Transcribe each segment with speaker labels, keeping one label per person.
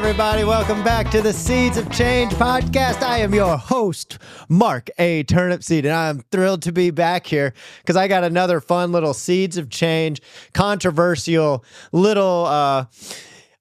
Speaker 1: everybody. Welcome back to the Seeds of Change podcast. I am your host, Mark A. Turnipseed, and I'm thrilled to be back here because I got another fun little Seeds of Change, controversial little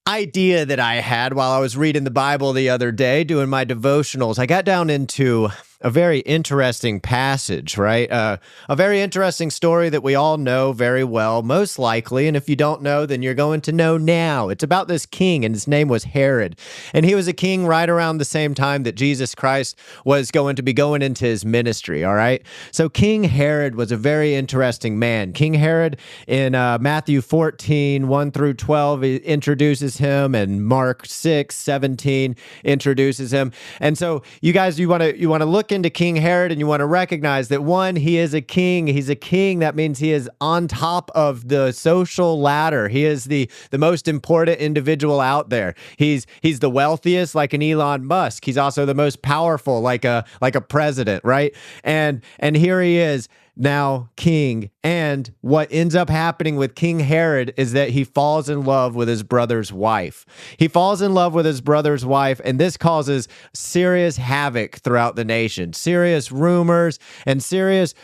Speaker 1: idea that I had while I was reading the Bible the other day, doing my devotionals. I got down into a very interesting passage, right? A very interesting story that we all know very well, most likely. And if you don't know, then you're going to know now. It's about this king, and his name was Herod. And he was a king right around the same time that Jesus Christ was going to be going into his ministry, all right? So King Herod was a very interesting man. King Herod, in Matthew 14, 1 through 12, he introduces him, and Mark 6, 17 introduces him. And so you guys, you want to look into King Herod, and you want to recognize that, one, he is a king. He's a king. That means he is on top of the social ladder. He is the most important individual out there. He's the wealthiest, like an Elon Musk. He's also the most powerful, like a president, right? And here he is, now king. And what ends up happening with King Herod is that he falls in love with his brother's wife. He falls in love with his brother's wife, and this causes serious havoc throughout the nation. Serious rumors and serious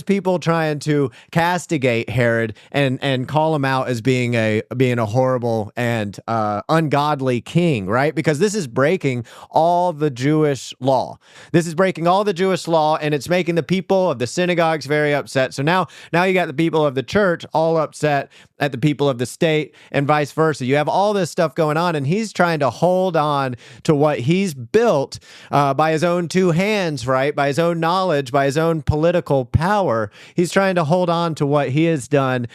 Speaker 1: people trying to castigate Herod and call him out as being a horrible and ungodly king, right? Because this is breaking all the Jewish law. This is breaking all the Jewish law, and it's making the people of the synagogues very upset. So now you got the people of the church all upset at the people of the state, and vice versa. You have all this stuff going on, and he's trying to hold on to what he's built by his own two hands, right? By his own knowledge, by his own political power. He's trying to hold on to what he has done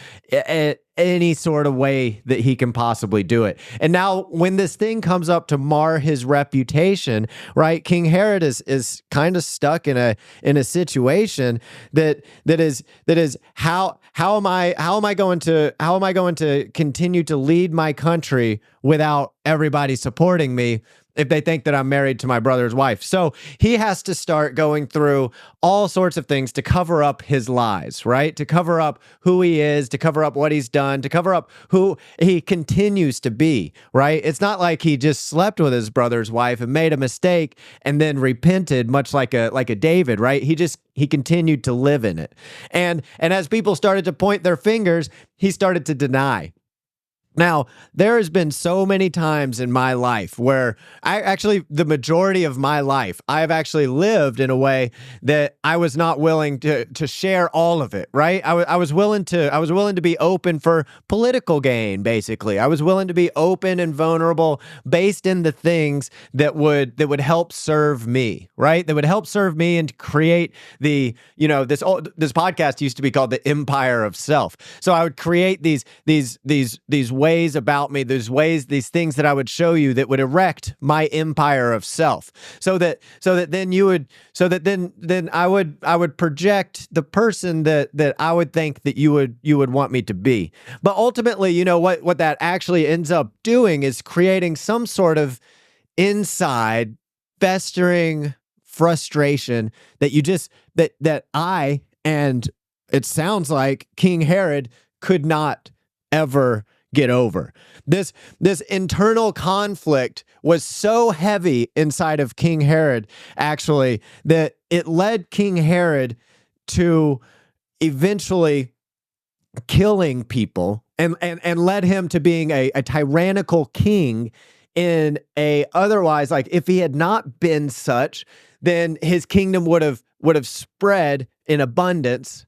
Speaker 1: any sort of way that he can possibly do it. And now when this thing comes up to mar his reputation, right? King Herod is kind of stuck in a situation that is how am I going to continue to lead my country without everybody supporting me if they think that I'm married to my brother's wife? So he has to start going through all sorts of things to cover up his lies, right? To cover up who he is, to cover up what he's done, to cover up who he continues to be, right? It's not like he just slept with his brother's wife and made a mistake and then repented, much like a David, right? He continued to live in it. And as people started to point their fingers, he started to deny. Now, there has been so many times in my life where the majority of my life, I have actually lived in a way that I was not willing to share all of it, right? I was willing to be open for political gain, basically. I was willing to be open and vulnerable based in the things that would help serve me, right? That would help serve me and create this podcast used to be called the Empire of Self. So I would create these ways about me, these things that I would show you that would erect my empire of self, so that then I would project the person that I would think that you would want me to be. But ultimately, you know what that actually ends up doing is creating some sort of inside festering frustration that I, and it sounds like King Herod, could not ever get over. This internal conflict was so heavy inside of King Herod, actually, that it led King Herod to eventually killing people and led him to being a tyrannical king in a otherwise, like, if he had not been such, then his kingdom would have spread in abundance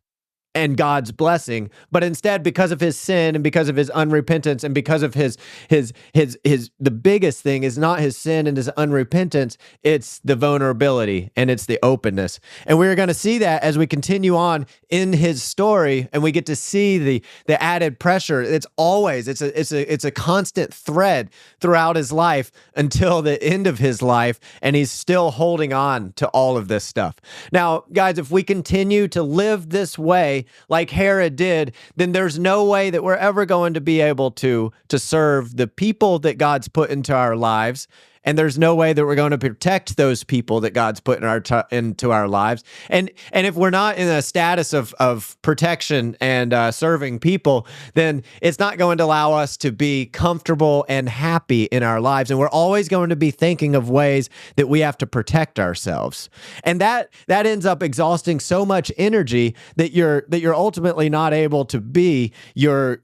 Speaker 1: and God's blessing. But instead, because of his sin and because of his unrepentance and because of his the biggest thing is not his sin and his unrepentance, it's the vulnerability and it's the openness. And we're going to see that as we continue on in his story, and we get to see the added pressure. It's a constant thread throughout his life until the end of his life, and he's still holding on to all of this stuff. Now, guys, if we continue to live this way, like Herod did, then there's no way that we're ever going to be able to serve the people that God's put into our lives and there's no way that we're going to protect those people that God's put into our lives. And if we're not in a status of protection and serving people, then it's not going to allow us to be comfortable and happy in our lives. And we're always going to be thinking of ways that we have to protect ourselves. And that ends up exhausting so much energy that you're ultimately not able to be your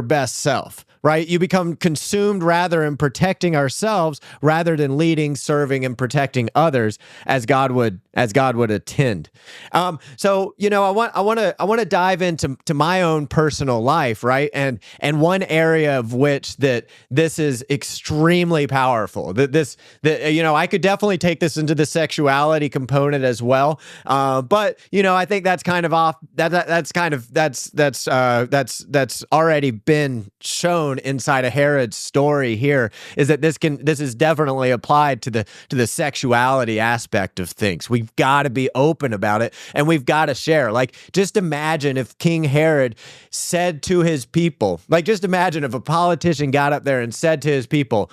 Speaker 1: best self. Right? You become consumed rather in protecting ourselves rather than leading, serving, and protecting others as God would attend. So, I want to dive into my own personal life, right? And one area of which that this is extremely powerful. I could definitely take this into the sexuality component as well. But I think that's kind of off. That's already been shown inside of Herod's story here, is that this is definitely applied to the sexuality aspect of things. We've got to be open about it, and we've got to share. Like, just imagine if King Herod said to his people, just imagine if a politician got up there and said to his people,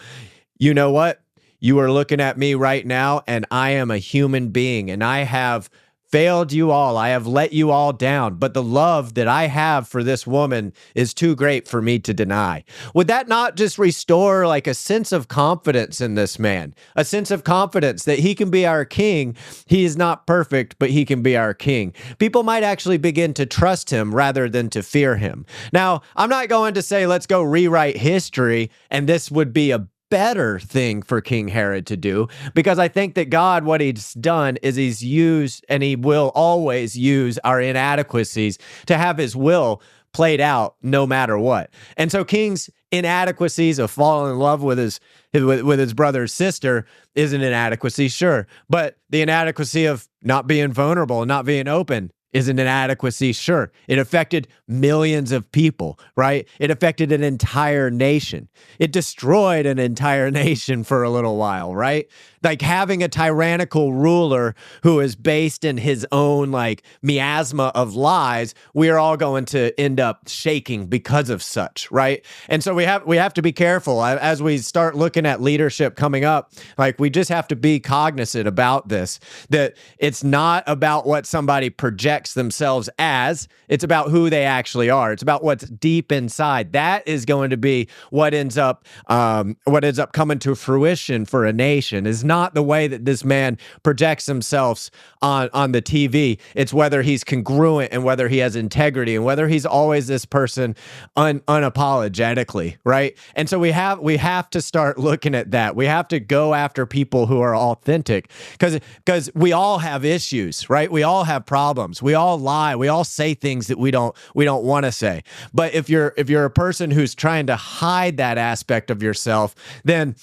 Speaker 1: you know what? You are looking at me right now, and I am a human being, and I have failed you all. I have let you all down, but the love that I have for this woman is too great for me to deny. Would that not just restore a sense of confidence in this man? A sense of confidence that he can be our king. He is not perfect, but he can be our king. People might actually begin to trust him rather than to fear him. Now, I'm not going to say, let's go rewrite history, and this would be a better thing for King Herod to do, because I think that God, what he's done is he's used, and he will always use, our inadequacies to have his will played out no matter what. And so King's inadequacies of falling in love with his brother's sister is an inadequacy, sure, but the inadequacy of not being vulnerable and not being open is an inadequacy, sure. It affected millions of people, right? It affected an entire nation. It destroyed an entire nation for a little while, right? Like having a tyrannical ruler who is based in his own miasma of lies, we are all going to end up shaking because of such, right? And so we have to be careful as we start looking at leadership coming up. We just have to be cognizant about this, that it's not about what somebody projects themselves as, it's about who they actually are. It's about what's deep inside. That is going to be what ends up coming to fruition for a nation. Is not the way that this man projects himself on the TV. It's whether he's congruent and whether he has integrity and whether he's always this person unapologetically, right? And so we have to start looking at that. We have to go after people who are authentic, because we all have issues, right? We all have problems. We all lie. We all say things that we don't want to say. But if you're a person who's trying to hide that aspect of yourself, then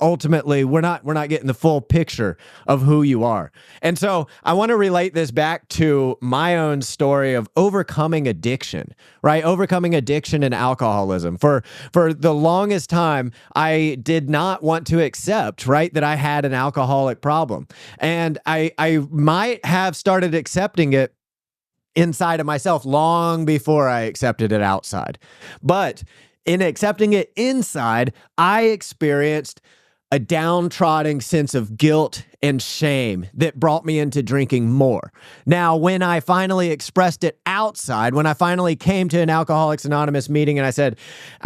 Speaker 1: ultimately we're not getting the full picture of who you are. And so I want to relate this back to my own story of overcoming addiction, right? Overcoming addiction and alcoholism. For the longest time, I did not want to accept, right, that I had an alcoholic problem. And I might have started accepting it inside of myself long before I accepted it outside. But in accepting it inside, I experienced a downtrodden sense of guilt and shame that brought me into drinking more. Now, when I finally expressed it outside, when I finally came to an Alcoholics Anonymous meeting and I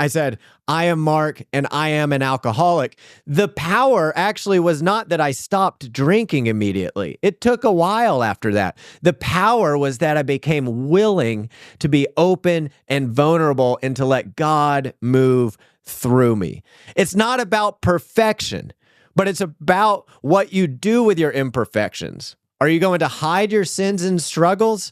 Speaker 1: said, I am Mark and I am an alcoholic, the power actually was not that I stopped drinking immediately. It took a while after that. The power was that I became willing to be open and vulnerable and to let God move through me. It's not about perfection, but it's about what you do with your imperfections. Are you going to hide your sins and struggles,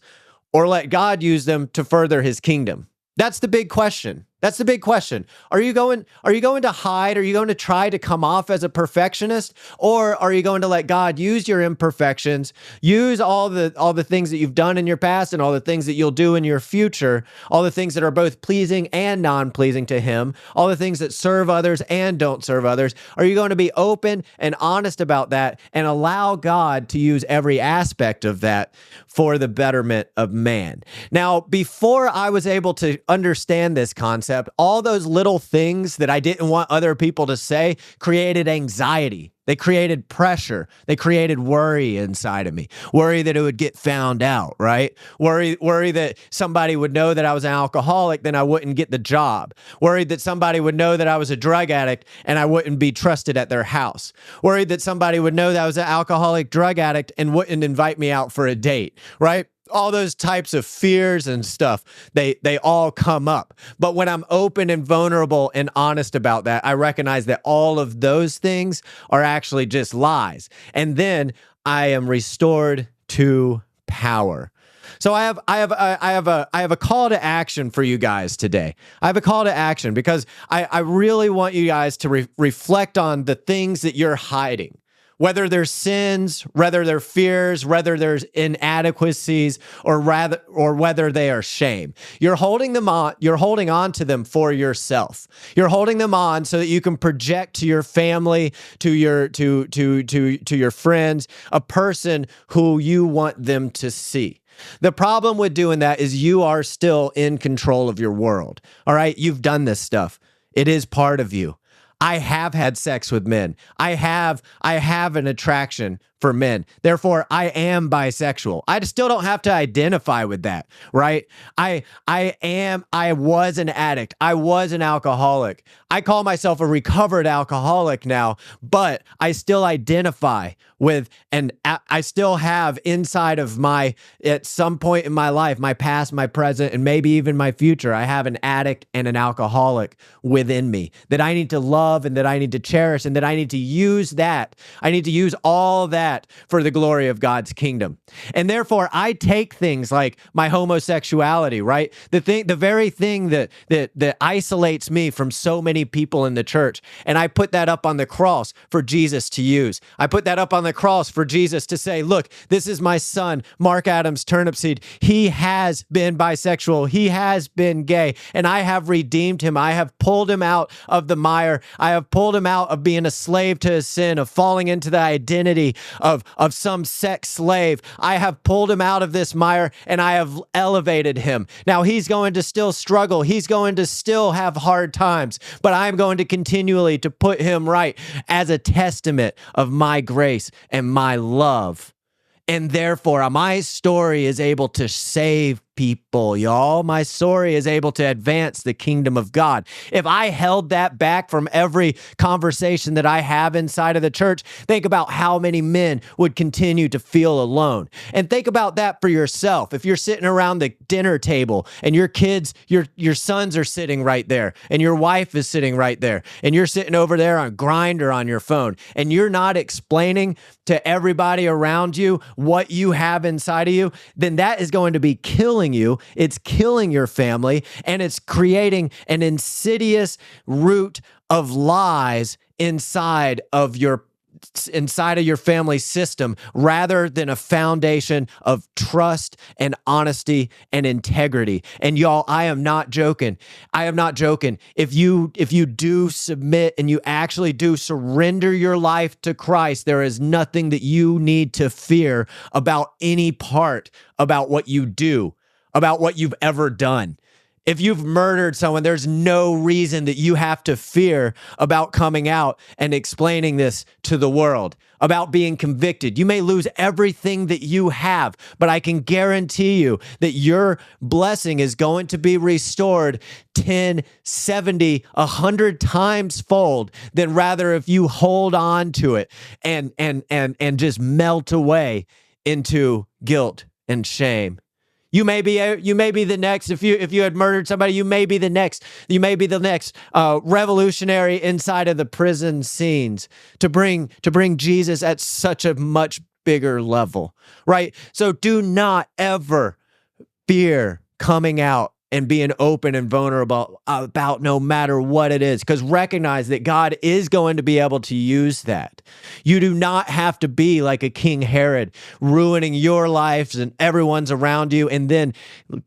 Speaker 1: or let God use them to further his kingdom? That's the big question. That's the big question. Are you going to hide? Are you going to try to come off as a perfectionist? Or are you going to let God use your imperfections, use all the things that you've done in your past and all the things that you'll do in your future, all the things that are both pleasing and non-pleasing to him, all the things that serve others and don't serve others? Are you going to be open and honest about that and allow God to use every aspect of that for the betterment of man? Now, before I was able to understand this concept, concept, all those little things that I didn't want other people to say created anxiety. They created pressure. They created worry inside of me. Worry that it would get found out, right? Worry that somebody would know that I was an alcoholic, then I wouldn't get the job. Worried that somebody would know that I was a drug addict and I wouldn't be trusted at their house. Worried that somebody would know that I was an alcoholic drug addict and wouldn't invite me out for a date, right? All those types of fears and stuff, they all come up. But when I'm open and vulnerable and honest about that, I recognize that all of those things are actually just lies. And then I am restored to power. So I have a call to action for you guys today. I have a call to action because I really want you guys to reflect on the things that you're hiding. Whether they're sins, whether they're fears, whether there's inadequacies, or whether they are shame. You're holding on to them for yourself. You're holding them on so that you can project to your family, to your friends, a person who you want them to see. The problem with doing that is you are still in control of your world. All right, you've done this stuff. It is part of you. I have had sex with men. I have an attraction for men. Therefore, I am bisexual. I still don't have to identify with that, right? I was an addict. I was an alcoholic. I call myself a recovered alcoholic now, but I still identify with, and I still have inside of at some point in my life, my past, my present, and maybe even my future, I have an addict and an alcoholic within me that I need to love and that I need to cherish and that I need to use that. I need to use all that for the glory of God's kingdom. And therefore, I take things like my homosexuality, right? The very thing that isolates me from so many people in the church, and I put that up on the cross for Jesus to use. I put that up on the cross for Jesus to say, look, this is my son, Mark Adams Turnipseed. He has been bisexual. He has been gay, and I have redeemed him. I have pulled him out of the mire. I have pulled him out of being a slave to his sin, of falling into the identity of some sex slave. I have pulled him out of this mire and I have elevated him. Now he's going to still struggle. He's going to still have hard times, but I'm going to continually to put him right as a testament of my grace and my love. And therefore, my story is able to save people, y'all. My story is able to advance the kingdom of God. If I held that back from every conversation that I have inside of the church, think about how many men would continue to feel alone. And think about that for yourself. If you're sitting around the dinner table and your kids, your sons are sitting right there and your wife is sitting right there and you're sitting over there on Grindr on your phone and you're not explaining to everybody around you what you have inside of you, then that is going to be killing you. It's killing your family, and it's creating an insidious root of lies inside of your family system rather than a foundation of trust and honesty and integrity. And y'all, I am not joking. I am not joking. If you do submit and you actually do surrender your life to Christ, there is nothing that you need to fear about any part about what you do, about what you've ever done. If you've murdered someone, there's no reason that you have to fear about coming out and explaining this to the world, about being convicted. You may lose everything that you have, but I can guarantee you that your blessing is going to be restored 10, 70, 100 times fold than rather if you hold on to it and just melt away into guilt and shame. You may be the next. If you had murdered somebody, you may be the next. You may be the next revolutionary inside of the prison scenes to bring Jesus at such a much bigger level, right? So do not ever fear coming out and being open and vulnerable about no matter what it is, because recognize that God is going to be able to use that. You do not have to be like a King Herod, ruining your lives and everyone's around you and then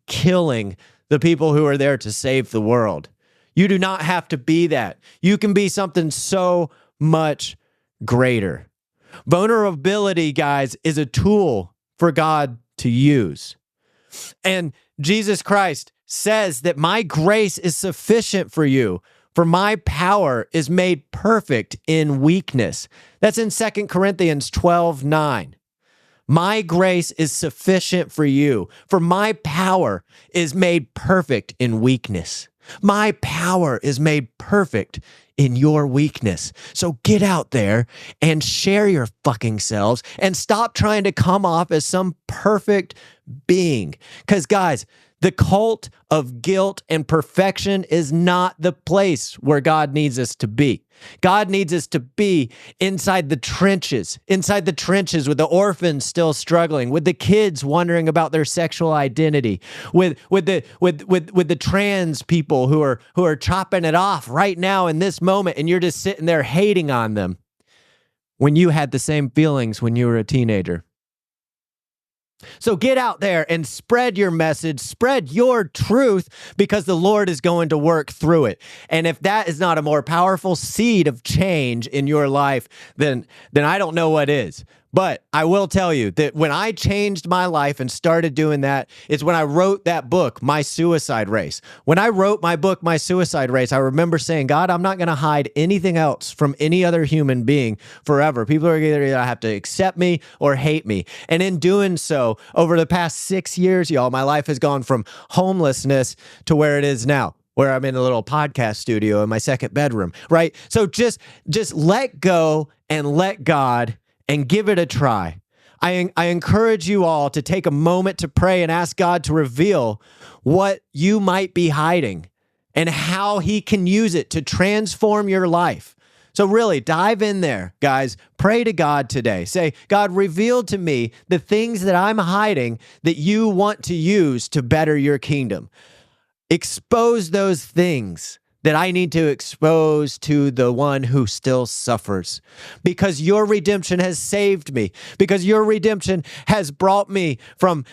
Speaker 1: killing the people who are there to save the world. You do not have to be that. You can be something so much greater. Vulnerability, guys, is a tool for God to use. And Jesus Christ says that my grace is sufficient for you, for my power is made perfect in weakness. That's in 2 Corinthians 12:9. My grace is sufficient for you, for my power is made perfect in weakness. My power is made perfect in your weakness. So get out there and share your fucking selves and stop trying to come off as some perfect being. Because, guys, the cult of guilt and perfection is not the place where God needs us to be. God needs us to be inside the trenches with the orphans still struggling, with the kids wondering about their sexual identity, with the trans people who are chopping it off right now in this moment, and you're just sitting there hating on them when you had the same feelings when you were a teenager. So get out there and spread your message, spread your truth, because the Lord is going to work through it. And if that is not a more powerful seed of change in your life, then I don't know what is. But I will tell you that when I changed my life and started doing that, it's when I wrote that book, My Suicide Race. When I wrote my book, My Suicide Race, I remember saying, God, I'm not going to hide anything else from any other human being forever. People are either going to have to accept me or hate me. And in doing so, over the past 6 years, y'all, my life has gone from homelessness to where it is now, where I'm in a little podcast studio in my second bedroom, right? So just let go and let God and give it a try. I encourage you all to take a moment to pray and ask God to reveal what you might be hiding and how he can use it to transform your life. So really dive in there, guys. Pray to God today. Say, God, reveal to me the things that I'm hiding that you want to use to better your kingdom. Expose those things that I need to expose to the one who still suffers, because your redemption has saved me, because your redemption has brought me from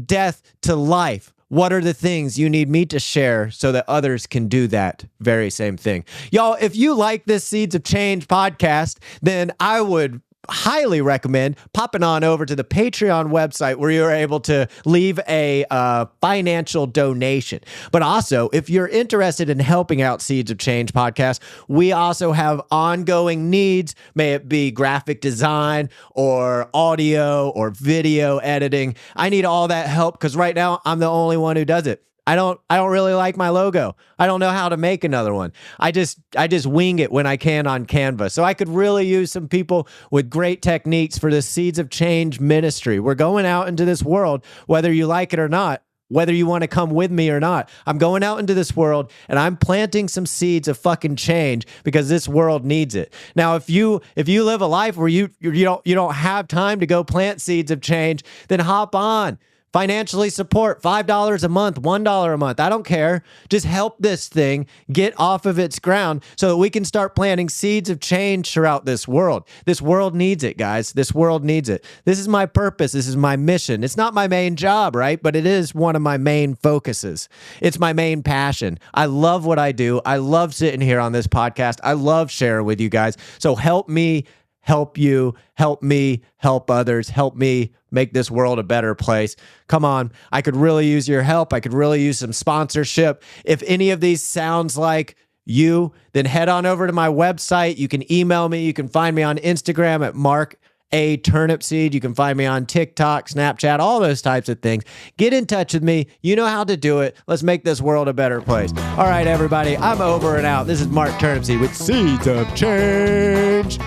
Speaker 1: death to life. What are the things you need me to share so that others can do that very same thing? Y'all, if you like this Seeds of Change podcast, then I would highly recommend popping on over to the Patreon website, where you're able to leave a financial donation. But also, if you're interested in helping out Seeds of Change podcast, we also have ongoing needs, may it be graphic design or audio or video editing. I need all that help, because right now I'm the only one who does it. I don't really like my logo. I don't know how to make another one. I just wing it when I can on Canva. So I could really use some people with great techniques for the Seeds of Change ministry. We're going out into this world, whether you like it or not, whether you want to come with me or not. I'm going out into this world and I'm planting some seeds of fucking change, because this world needs it. Now, if you live a life where you don't have time to go plant seeds of change, then hop on. Financially support $5 a month, $1 a month. I don't care. Just help this thing get off of its ground so that we can start planting seeds of change throughout this world. This world needs it, guys. This world needs it. This is my purpose. This is my mission. It's not my main job, right? But it is one of my main focuses. It's my main passion. I love what I do. I love sitting here on this podcast. I love sharing with you guys. So help me help you, help me, help others, help me make this world a better place. Come on. I could really use your help. I could really use some sponsorship. If any of these sounds like you, then head on over to my website. You can email me. You can find me on Instagram at Mark A. Turnipseed. You can find me on TikTok, Snapchat, all those types of things. Get in touch with me. You know how to do it. Let's make this world a better place. All right, everybody. I'm over and out. This is Mark Turnipseed with Seeds of Change.